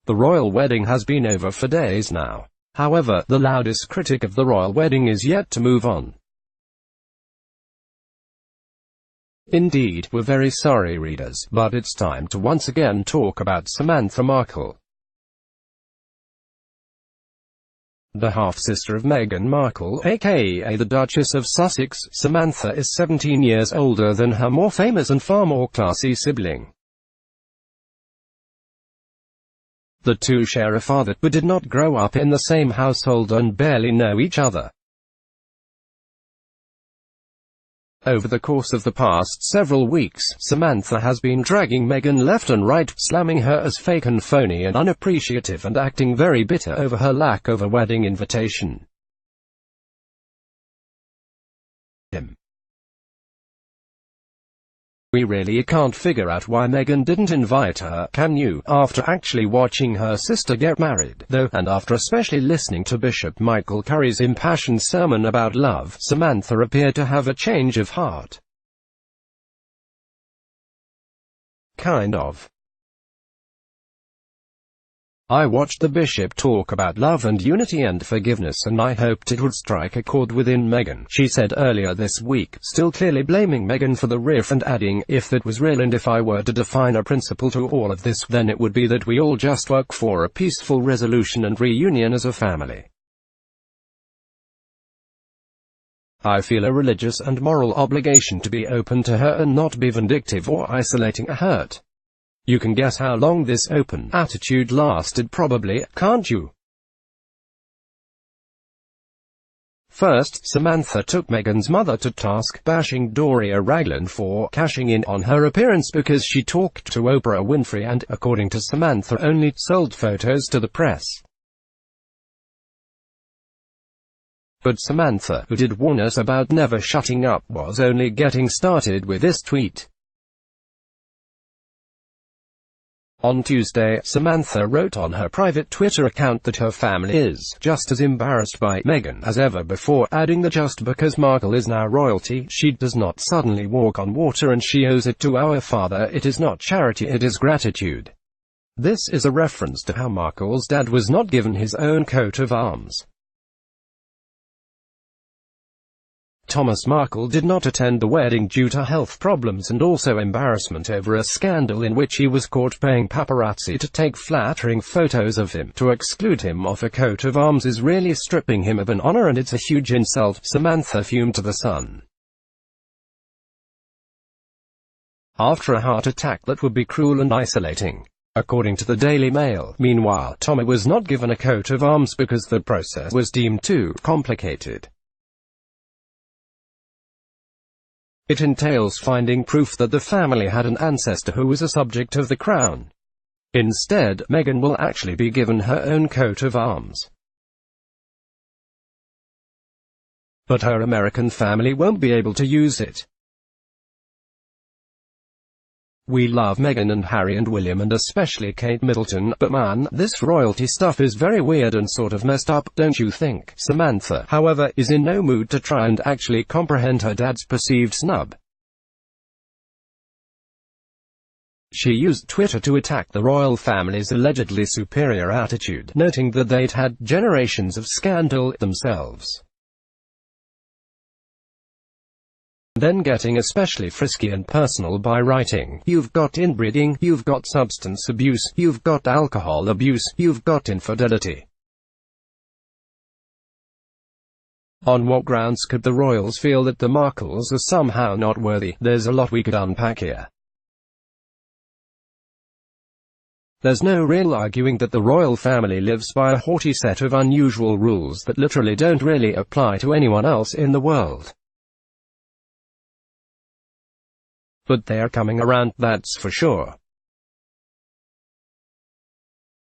The royal wedding has been over for days now. However, the loudest critic of the royal wedding is yet to move on. Indeed, we're very sorry readers, but it's time to once again talk about Samantha Markle. The half-sister of Meghan Markle, aka the Duchess of Sussex, Samantha is 17 years older than her more famous and far more classy sibling. The two share a father, but did not grow up in the same household and barely know each other. Over the course of the past several weeks, Samantha has been dragging Meghan left and right, slamming her as fake and phony and unappreciative and acting very bitter over her lack of a wedding invitation. We really can't figure out why Meghan didn't invite her, can you, after actually watching her sister get married, though, and after especially listening to Bishop Michael Curry's impassioned sermon about love, Samantha appeared to have a change of heart. Kind of. I watched the bishop talk about love and unity and forgiveness, and I hoped it would strike a chord within Meghan, she said earlier this week, still clearly blaming Meghan for the rift and adding, if that was real and if I were to define a principle to all of this, then it would be that we all just work for a peaceful resolution and reunion as a family. I feel a religious and moral obligation to be open to her and not be vindictive or isolating a hurt. You can guess how long this open attitude lasted probably, can't you? First, Samantha took Meghan's mother to task, bashing Doria Ragland for cashing in on her appearance because she talked to Oprah Winfrey and, according to Samantha, only sold photos to the press. But Samantha, who did warn us about never shutting up, was only getting started with this tweet. On Tuesday, Samantha wrote on her private Twitter account that her family is just as embarrassed by Meghan as ever before, adding that just because Markle is now royalty, she does not suddenly walk on water and she owes it to our father. It is not charity, it is gratitude. This is a reference to how Markle's dad was not given his own coat of arms. Thomas Markle did not attend the wedding due to health problems and also embarrassment over a scandal in which he was caught paying paparazzi to take flattering photos of him. To exclude him off a coat of arms is really stripping him of an honor and it's a huge insult, Samantha fumed to The Sun. After a heart attack that would be cruel and isolating. According to the Daily Mail, meanwhile, Tommy was not given a coat of arms because the process was deemed too complicated. It entails finding proof that the family had an ancestor who was a subject of the crown. Instead, Meghan will actually be given her own coat of arms. But her American family won't be able to use it. We love Meghan and Harry and William and especially Kate Middleton, but man, this royalty stuff is very weird and sort of messed up, don't you think? Samantha, however, is in no mood to try and actually comprehend her dad's perceived snub. She used Twitter to attack the royal family's allegedly superior attitude, noting that they'd had generations of scandal themselves. Then getting especially frisky and personal by writing, "You've got inbreeding, you've got substance abuse, you've got alcohol abuse, you've got infidelity." On what grounds could the royals feel that the Markles are somehow not worthy? There's a lot we could unpack here. There's no real arguing that the royal family lives by a haughty set of unusual rules that literally don't really apply to anyone else in the world. But they're coming around, that's for sure.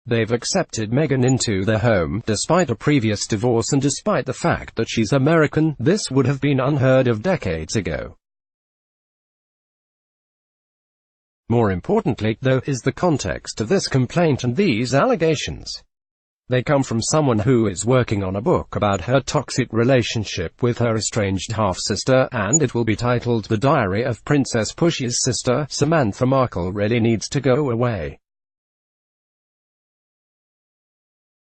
They've accepted Meghan into their home, despite a previous divorce and despite the fact that she's American. This would have been unheard of decades ago. More importantly, though, is the context of this complaint and these allegations. They come from someone who is working on a book about her toxic relationship with her estranged half-sister, and it will be titled The Diary of Princess Push's Sister. Samantha Markle really needs to go away.